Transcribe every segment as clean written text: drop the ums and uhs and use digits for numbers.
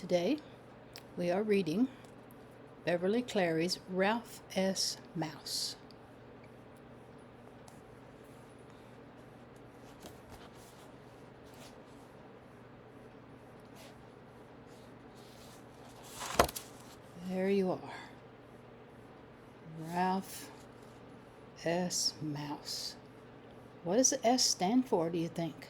Today we are reading Beverly Cleary's Ralph S. Mouse. There you are. Ralph S. Mouse. What does the S stand for, do you think?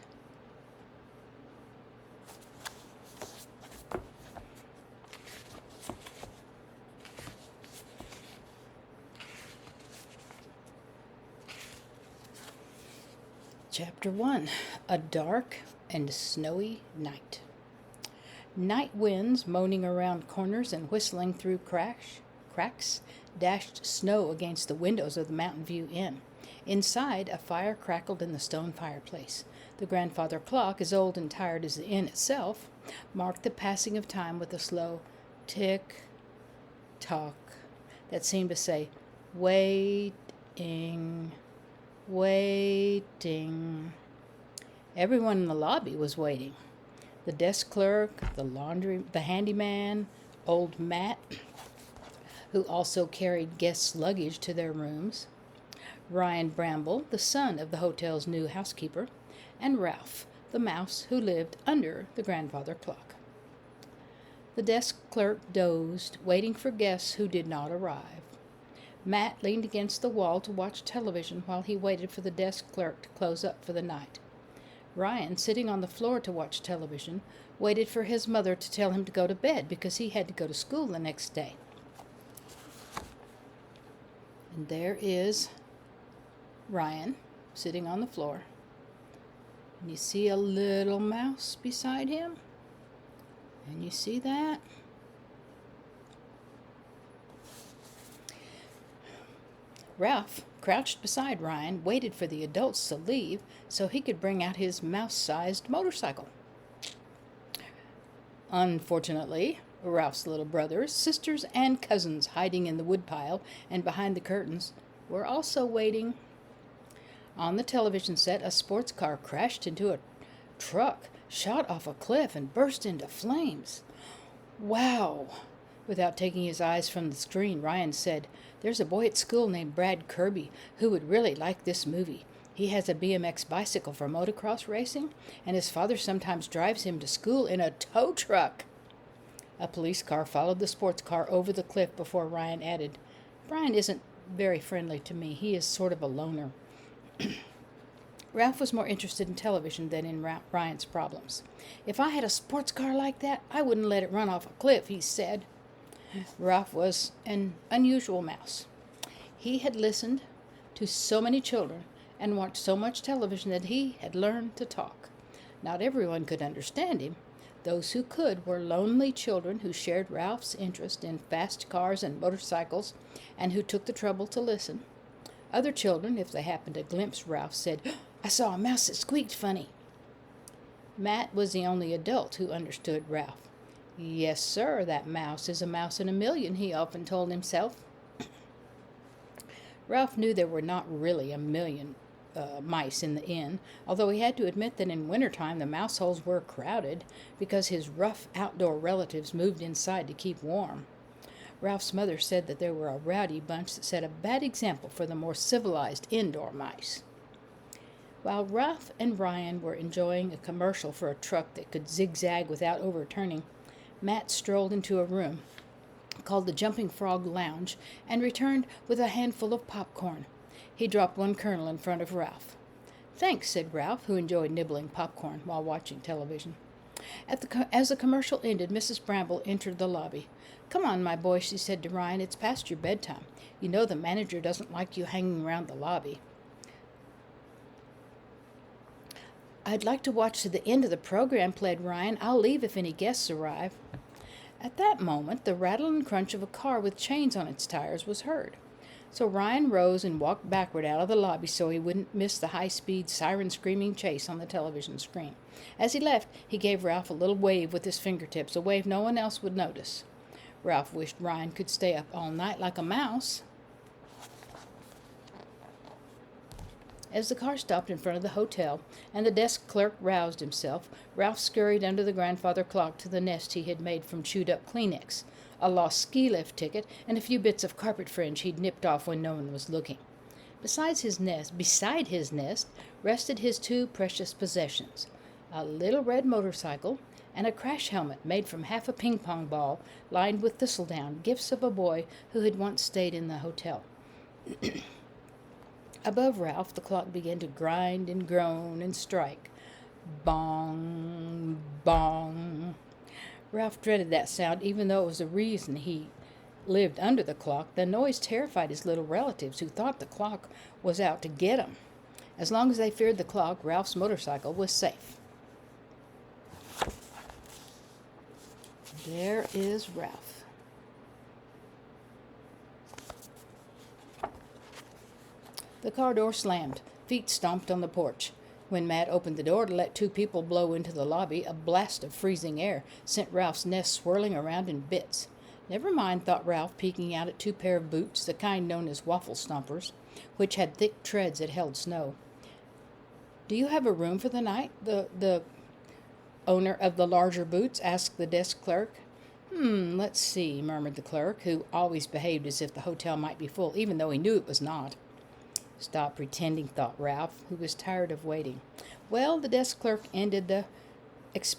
Chapter 1. A Dark and Snowy Night. Night winds moaning around corners and whistling through cracks dashed snow against the windows of the Mountain View Inn. Inside, a fire crackled in the stone fireplace. The grandfather clock, as old and tired as the inn itself, marked the passing of time with a slow tick-tock that seemed to say, "Waiting, waiting." Everyone in the lobby was waiting. The desk clerk, the handyman, old Matt, who also carried guests' luggage to their rooms, Ryan Bramble, the son of the hotel's new housekeeper, and Ralph, the mouse who lived under the grandfather clock. The desk clerk dozed, waiting for guests who did not arrive. Matt leaned against the wall to watch television while he waited for the desk clerk to close up for the night. Ryan, sitting on the floor to watch television, waited for his mother to tell him to go to bed because he had to go to school the next day. And there is Ryan sitting on the floor. And you see a little mouse beside him? And you see that? Ralph, crouched beside Ryan, waited for the adults to leave so he could bring out his mouse-sized motorcycle. Unfortunately, Ralph's little brothers, sisters, and cousins hiding in the woodpile and behind the curtains were also waiting. On the television set, a sports car crashed into a truck, shot off a cliff, and burst into flames. "Wow!" Without taking his eyes from the screen, Ryan said, "There's a boy at school named Brad Kirby who would really like this movie. He has a BMX bicycle for motocross racing, and his father sometimes drives him to school in a tow truck." A police car followed the sports car over the cliff before Ryan added, "Brian isn't very friendly to me. He is sort of a loner." Ralph was more interested in television than in Ryan's problems. "If I had a sports car like that, I wouldn't let it run off a cliff," he said. Ralph was an unusual mouse. He had listened to so many children and watched so much television that he had learned to talk. Not everyone could understand him. Those who could were lonely children who shared Ralph's interest in fast cars and motorcycles and who took the trouble to listen. Other children, if they happened to glimpse Ralph, said, "I saw a mouse that squeaked funny." Matt was the only adult who understood Ralph. "Yes, sir, that mouse is a mouse in a million," he often told himself. Ralph knew there were not really a million mice in the inn, although he had to admit that in wintertime the mouse holes were crowded because his rough outdoor relatives moved inside to keep warm. Ralph's mother said that they were a rowdy bunch that set a bad example for the more civilized indoor mice. While Ralph and Ryan were enjoying a commercial for a truck that could zigzag without overturning, Matt strolled into a room called the Jumping Frog Lounge and returned with a handful of popcorn. He dropped one kernel in front of Ralph. "Thanks," said Ralph, who enjoyed nibbling popcorn while watching television. As the commercial ended, Mrs. Bramble entered the lobby. "Come on, my boy," she said to Ryan. "It's past your bedtime. You know the manager doesn't like you hanging around the lobby." "I'd like to watch to the end of the program," pled Ryan. "I'll leave if any guests arrive." At that moment, the rattle and crunch of a car with chains on its tires was heard. So Ryan rose and walked backward out of the lobby so he wouldn't miss the high-speed, siren-screaming chase on the television screen. As he left, he gave Ralph a little wave with his fingertips, a wave no one else would notice. Ralph wished Ryan could stay up all night like a mouse. As the car stopped in front of the hotel and the desk clerk roused himself, Ralph scurried under the grandfather clock to the nest he had made from chewed-up Kleenex, a lost ski lift ticket, and a few bits of carpet fringe he'd nipped off when no one was looking. Beside his nest, rested his two precious possessions, a little red motorcycle and a crash helmet made from half a ping-pong ball lined with thistledown, gifts of a boy who had once stayed in the hotel. Above Ralph, the clock began to grind and groan and strike. Bong, bong. Ralph dreaded that sound, even though it was the reason he lived under the clock. The noise terrified his little relatives, who thought the clock was out to get him. As long as they feared the clock, Ralph's motorcycle was safe. There is Ralph. The car door slammed. Feet stomped on the porch. When Matt opened the door to let two people blow into the lobby, a blast of freezing air sent Ralph's nest swirling around in bits. Never mind, thought Ralph, peeking out at two pair of boots, the kind known as waffle stompers, which had thick treads that held snow. "Do you have a room for the night?" The owner of the larger boots asked the desk clerk. Let's see," murmured the clerk, who always behaved as if the hotel might be full, even though he knew it was not. "Stop pretending," thought Ralph, who was tired of waiting. "Well," the desk clerk ended the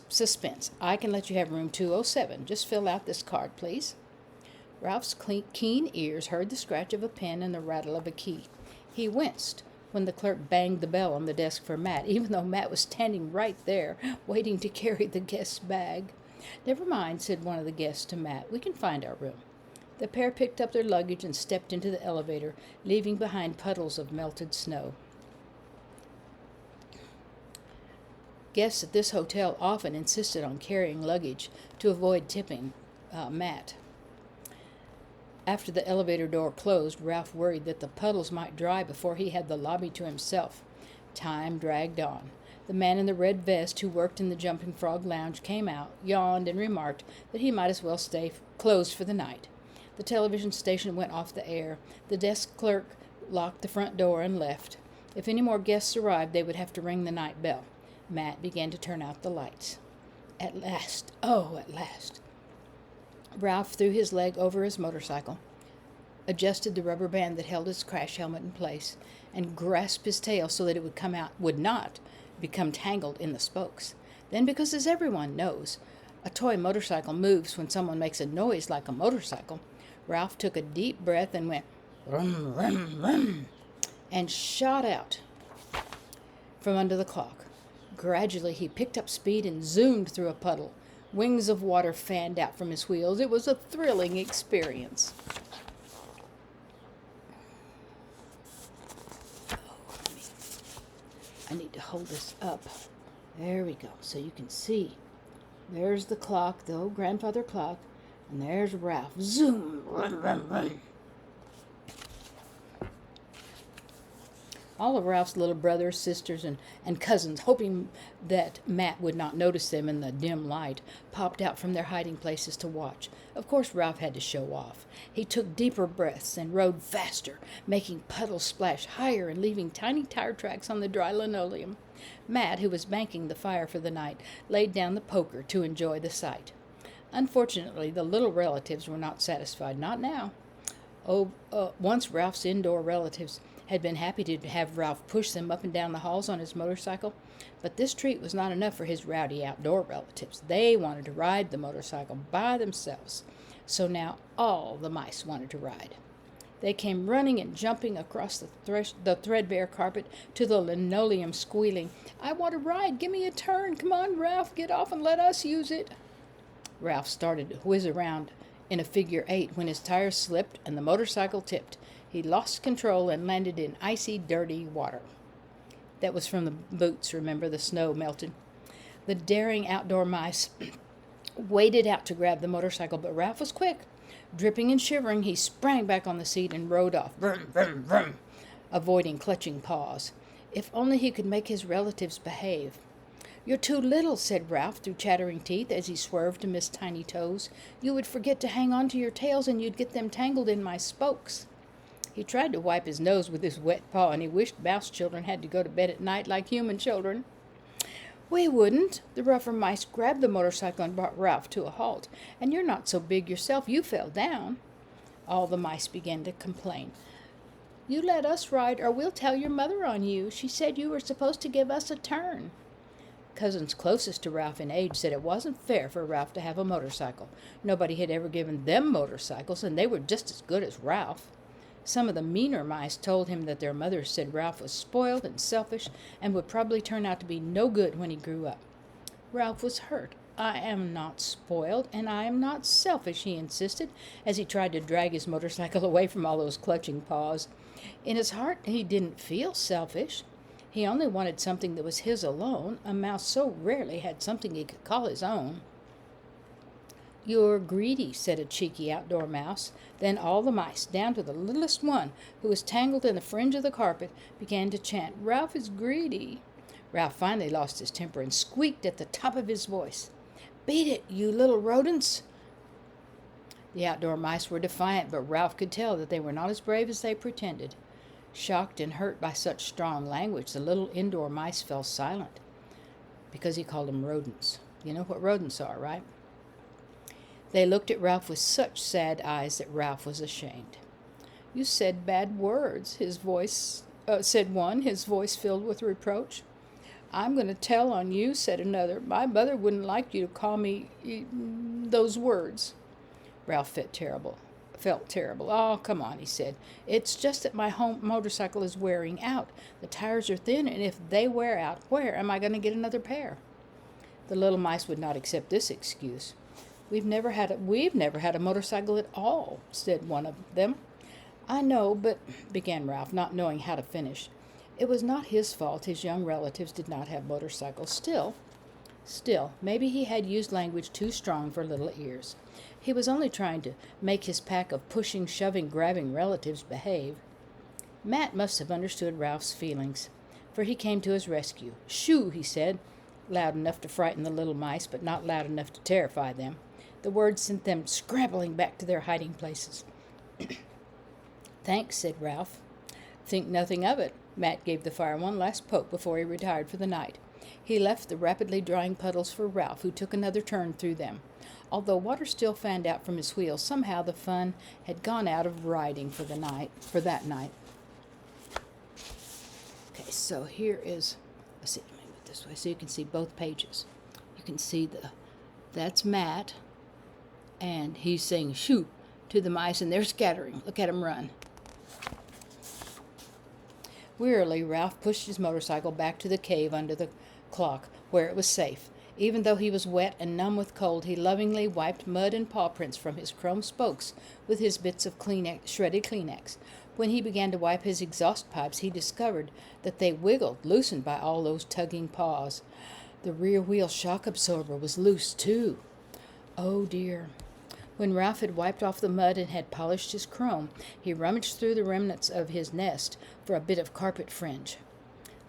suspense, "I can let you have room 207. Just fill out this card, please." Ralph's keen ears heard the scratch of a pen and the rattle of a key. He winced when the clerk banged the bell on the desk for Matt, even though Matt was standing right there, waiting to carry the guest's bag. "Never mind," said one of the guests to Matt. "We can find our room." The pair picked up their luggage and stepped into the elevator, leaving behind puddles of melted snow. Guests at this hotel often insisted on carrying luggage to avoid tipping Matt. After the elevator door closed, Ralph worried that the puddles might dry before he had the lobby to himself. Time dragged on. The man in the red vest who worked in the Jumping Frog Lounge came out, yawned, and remarked that he might as well stay closed for the night. The television station went off the air. The desk clerk locked the front door and left. If any more guests arrived, they would have to ring the night bell. Matt began to turn out the lights. At last. Ralph threw his leg over his motorcycle, adjusted the rubber band that held his crash helmet in place, and grasped his tail so that it would not become tangled in the spokes. Then, because as everyone knows, a toy motorcycle moves when someone makes a noise like a motorcycle, Ralph took a deep breath and went, "Rum, rum, rum," and shot out from under the clock. Gradually, he picked up speed and zoomed through a puddle. Wings of water fanned out from his wheels. It was a thrilling experience. I need to hold this up. There we go, so you can see. There's the clock, the old grandfather clock, and there's Ralph. Zoom! Run, run, run. All of Ralph's little brothers, sisters, and cousins, hoping that Matt would not notice them in the dim light, popped out from their hiding places to watch. Of course, Ralph had to show off. He took deeper breaths and rode faster, making puddles splash higher and leaving tiny tire tracks on the dry linoleum. Matt, who was banking the fire for the night, laid down the poker to enjoy the sight. Unfortunately, the little relatives were not satisfied. Not now. Once Ralph's indoor relatives had been happy to have Ralph push them up and down the halls on his motorcycle, but this treat was not enough for his rowdy outdoor relatives. They wanted to ride the motorcycle by themselves, so now all the mice wanted to ride. They came running and jumping across the threadbare carpet to the linoleum, squealing, "I want to ride! Give me a turn! Come on, Ralph, get off and let us use it!" Ralph started to whiz around in a figure 8 when his tires slipped and the motorcycle tipped. He lost control and landed in icy, dirty water. That was from the boots, remember, the snow melted. The daring outdoor mice waded out to grab the motorcycle, but Ralph was quick. Dripping and shivering, he sprang back on the seat and rode off, vroom, vroom, vroom, avoiding clutching paws. If only he could make his relatives behave. "You're too little," said Ralph through chattering teeth as he swerved to miss tiny toes. "You would forget to hang on to your tails and you'd get them tangled in my spokes." He tried to wipe his nose with his wet paw, and he wished mouse children had to go to bed at night like human children. We wouldn't. The rougher mice grabbed the motorcycle and brought Ralph to a halt. And you're not so big yourself, you fell down. All the mice began to complain. You let us ride, or we'll tell your mother on you. She said you were supposed to give us a turn. Cousins closest to Ralph in age said it wasn't fair for Ralph to have a motorcycle. Nobody had ever given them motorcycles, and they were just as good as Ralph. Some of the meaner mice told him that their mothers said Ralph was spoiled and selfish and would probably turn out to be no good when he grew up. Ralph was hurt. I am not spoiled, and I am not selfish, he insisted, as he tried to drag his motorcycle away from all those clutching paws. In his heart, he didn't feel selfish. He only wanted something that was his alone. A mouse so rarely had something he could call his own. You're greedy, said a cheeky outdoor mouse. Then all the mice, down to the littlest one, who was tangled in the fringe of the carpet, began to chant, Ralph is greedy. Ralph finally lost his temper and squeaked at the top of his voice. Beat it, you little rodents! The outdoor mice were defiant, but Ralph could tell that they were not as brave as they pretended. Shocked and hurt by such strong language, the little indoor mice fell silent, because he called them rodents. You know what rodents are, right? They looked at Ralph with such sad eyes that Ralph was ashamed. You said bad words, said one, his voice filled with reproach. I'm going to tell on you, said another. My mother wouldn't like you to call me those words. Ralph felt terrible. Oh, come on, he said. It's just that my home motorcycle is wearing out. The tires are thin, and if they wear out, where am I going to get another pair? The little mice would not accept this excuse. We've never had a motorcycle at all, said one of them. I know, but, began Ralph, not knowing how to finish. It was not his fault his young relatives did not have motorcycles. Still, maybe he had used language too strong for little ears. He was only trying to make his pack of pushing, shoving, grabbing relatives behave. Matt must have understood Ralph's feelings, for he came to his rescue. Shoo, he said, loud enough to frighten the little mice, but not loud enough to terrify them. The words sent them scrambling back to their hiding places. Thanks, said Ralph. Think nothing of it. Matt gave the fire one last poke before he retired for the night. He left the rapidly drying puddles for Ralph, who took another turn through them. Although water still fanned out from his wheels, somehow the fun had gone out of riding for that night. Okay, so here is, let's see, let me move it this way so you can see both pages. You can see that's Matt, and he's saying shoo to the mice, and they're scattering. Look at him run. Wearily, Ralph pushed his motorcycle back to the cave under the clock, where it was safe. Even though he was wet and numb with cold, he lovingly wiped mud and paw prints from his chrome spokes with his bits of shredded Kleenex. When he began to wipe his exhaust pipes, he discovered that they wiggled, loosened by all those tugging paws. The rear wheel shock absorber was loose, too. Oh, dear. When Ralph had wiped off the mud and had polished his chrome, he rummaged through the remnants of his nest for a bit of carpet fringe.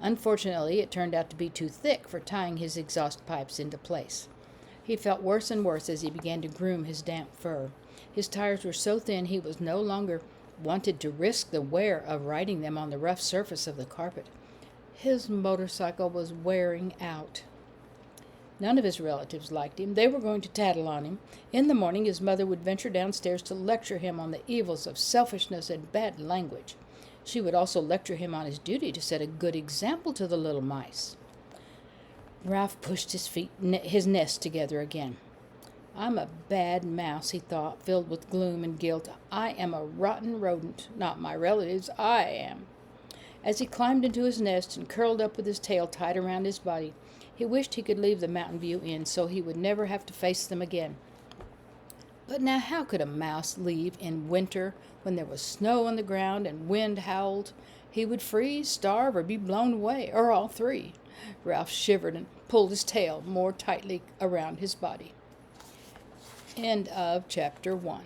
Unfortunately, it turned out to be too thick for tying his exhaust pipes into place. He felt worse and worse as he began to groom his damp fur. His tires were so thin he was no longer wanted to risk the wear of riding them on the rough surface of the carpet. His motorcycle was wearing out. None of his relatives liked him. They were going to tattle on him. In the morning, his mother would venture downstairs to lecture him on the evils of selfishness and bad language. She would also lecture him on his duty to set a good example to the little mice. Ralph pushed his nest together again. I'm a bad mouse, he thought, filled with gloom and guilt. I am a rotten rodent, not my relatives. I am. As he climbed into his nest and curled up with his tail tied around his body, he wished he could leave the Mountain View Inn so he would never have to face them again. But now how could a mouse leave in winter when there was snow on the ground and wind howled? He would freeze, starve, or be blown away, or all three. Ralph shivered and pulled his tail more tightly around his body. End of chapter 1.